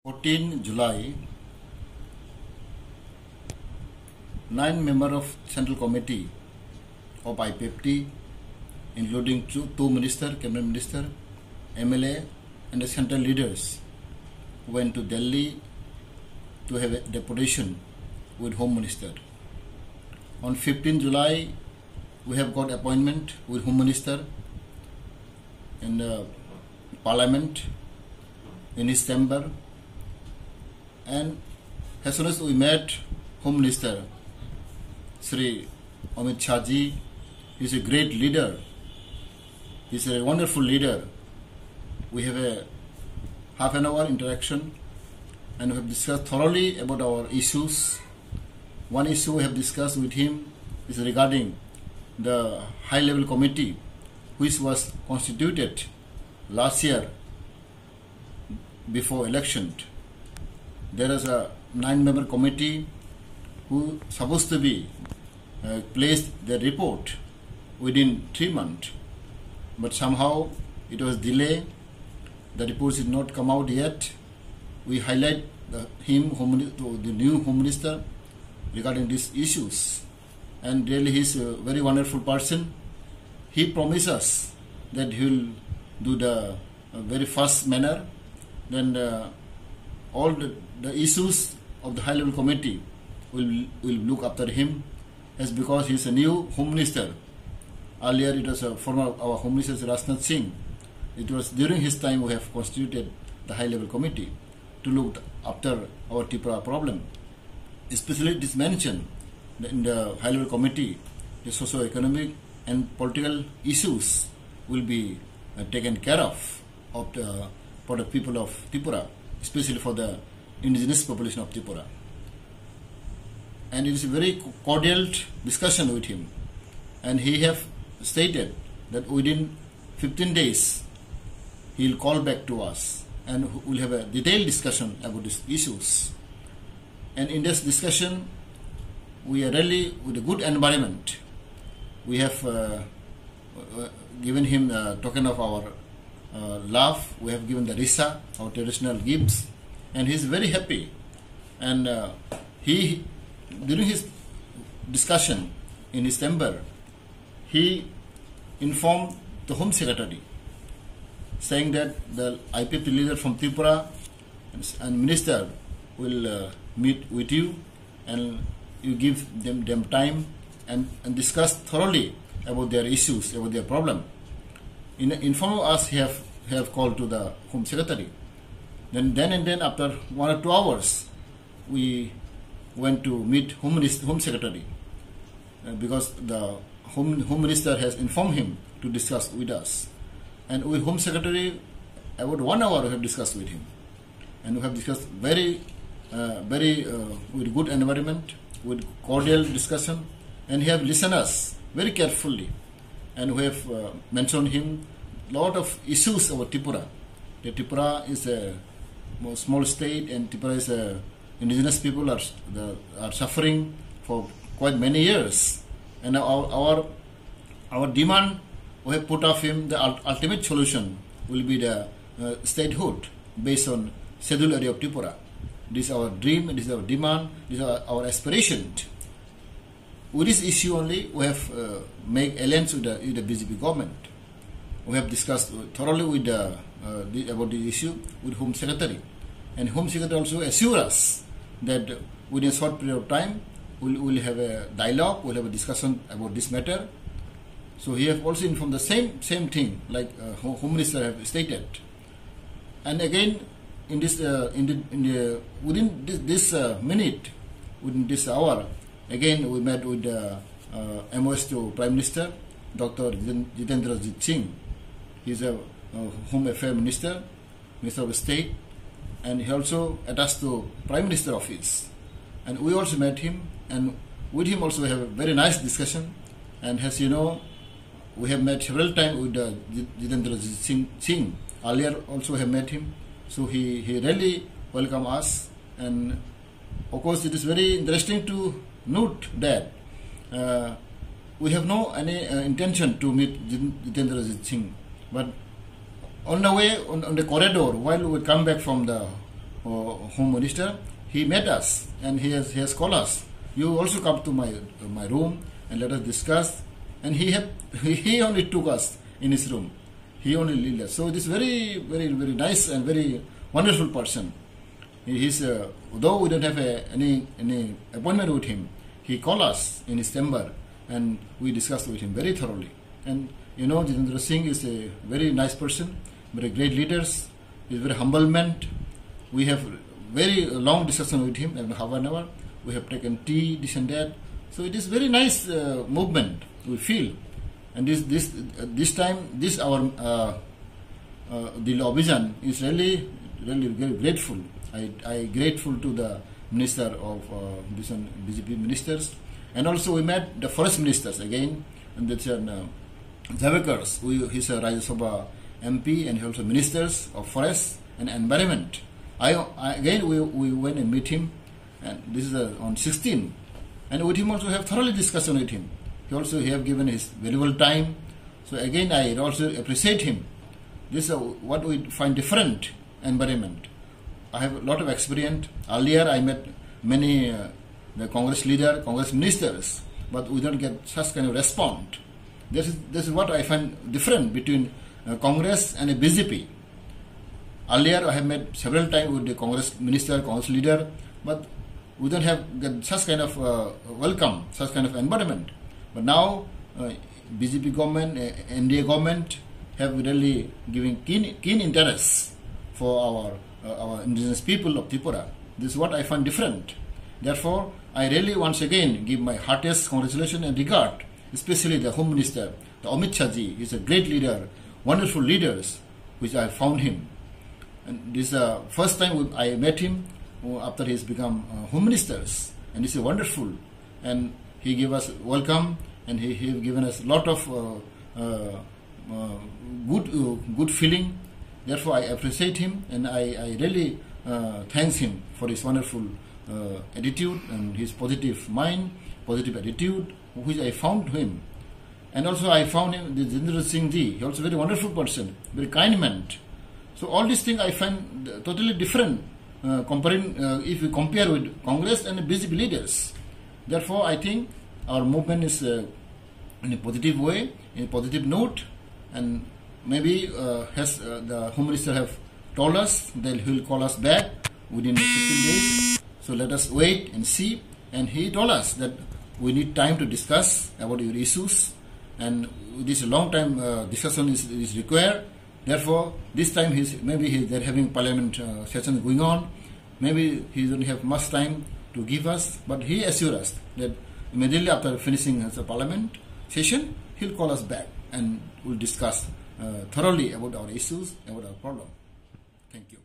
14 July, 9 members of Central Committee of I-50, including two ministers, cabinet minister, MLA, and the central leaders, went to Delhi to have a deputation with Home Minister. On 15 July, we have got appointment with Home Minister in the Parliament in his chamber. And as soon as we met Home Minister, Sri Amit Shah ji, he is a great leader. He is a wonderful leader. We have a half an hour interaction and we have discussed thoroughly about our issues. One issue we have discussed with him is regarding the high-level committee which was constituted last year before election. There is a 9-member committee who supposed to be placed their report within 3 months, but somehow it was delayed. The reports did not come out yet. We highlight the new Home Minister regarding these issues, and really he is a very wonderful person. He promised us that he will do the very fast manner. Then all the issues of the high-level committee will look after him, as because he is a new Home Minister. Earlier it was a former our Home Minister Rajnath Singh. It was during his time we have constituted the high-level committee to look after our Tripura problem. Especially it is mentioned in the high-level committee, the socio-economic and political issues will be taken care of for the people of Tripura, especially for the indigenous population of Tripura. And it is a very cordial discussion with him. And he have stated that within 15 days he will call back to us and we will have a detailed discussion about these issues. And in this discussion, we are really with a good environment. We have given him a token of our love. We have given the risa, our traditional gifts, and he is very happy. And he, during his discussion in his chamber, he informed the Home Secretary, saying that the IPP leader from Tripura and Minister will meet with you and you give them time and discuss thoroughly about their issues, about their problem. Inform us, he have called to the Home Secretary. Then after 1 or 2 hours, we went to meet Home Secretary because the Home Minister has informed him to discuss with us. And with Home Secretary, about 1 hour we have discussed with him. And we have discussed very with good environment, with cordial discussion, and he have listened us very carefully. And we have mentioned him lot of issues about Tripura. The Tripura is a small state, and Tripura is indigenous people are suffering for quite many years. And our demand, we have put off him the ultimate solution will be the statehood based on scheduled area of Tripura. This is our dream, this is our demand, this is our aspiration. With this issue only, we have made alliance with the BJP government. We have discussed thoroughly with about the issue with Home Secretary, and Home Secretary also assure us that within a short period of time we will have a dialogue, we will have a discussion about this matter. So he have also informed the same thing like Home Minister have stated. And again, in this within this minute, within this hour, again we met with the MOS to Prime Minister, Dr. Jitendra Singh. He is a Home Affairs Minister, Minister of State, and he also attached to Prime Minister Office. And we also met him, and with him also we have a very nice discussion. And as you know, we have met several times with Jitendra Singh. Earlier also we have met him. So he really welcomed us. And of course it is very interesting to note that we have no any intention to meet Jitendra Singh. But on the way, on the corridor, while we come back from the Home Minister, he met us and he has called us. You also come to my room and let us discuss. And he only took us in his room. He only lead us. So it is very, very, very nice and very wonderful person. He's though we don't have any appointment with him, he called us in his chamber and we discussed with him very thoroughly. And you know, Jitendra Singh is a very nice person, very great leaders. He's very humble man. We have very long discussion with him, and half an hour. We have taken tea, this and that. So it is very nice movement we feel. And this time, our the Abhijan is really very grateful. I grateful to the minister of this one, BJP ministers, and also we met the forest ministers again, and that's Javekars. He's a Rajya Sabha MP and he also ministers of forest and environment. Again we went and meet him, and this is on 16, and with him also have thoroughly discussion with him. He also have given his valuable time. So again I also appreciate him. This is what we find different environment. I have a lot of experience. Earlier I met many the Congress leader, Congress ministers, but we don't get such kind of response. This is what I find different between Congress and a BJP. Earlier I have met several times with the Congress minister, Congress leader, but we don't have get such kind of welcome, such kind of environment. But now BJP government, NDA government have really giving keen interest for our indigenous people of Tripura. This is what I find different. Therefore, I really once again give my heartiest congratulations and regard, especially the Home Minister, the Amit Shah ji. He is a great leader, wonderful leaders, which I found him. And this is the first time I met him after he has become Home Ministers, and this is wonderful. And he gave us welcome, and he have given us a lot of good feeling. Therefore, I appreciate him, and I really thanks him for his wonderful attitude and his positive mind, positive attitude, which I found him. And also I found him, the Jitendra Singh ji, he also very wonderful person, very kind man. So all these things I find totally different comparing if we compare with Congress and BJP leaders. Therefore, I think our movement is in a positive way, in a positive note, and maybe has the Home Minister have told us that he will call us back within 15 days. So let us wait and see. And he told us that we need time to discuss about your issues, and this long time discussion is required. Therefore, this time they're having parliament session going on. Maybe he doesn't have much time to give us, but he assured us that immediately after finishing the parliament session, he'll call us back and we'll discuss thoroughly about our issues, about our problem. Thank you.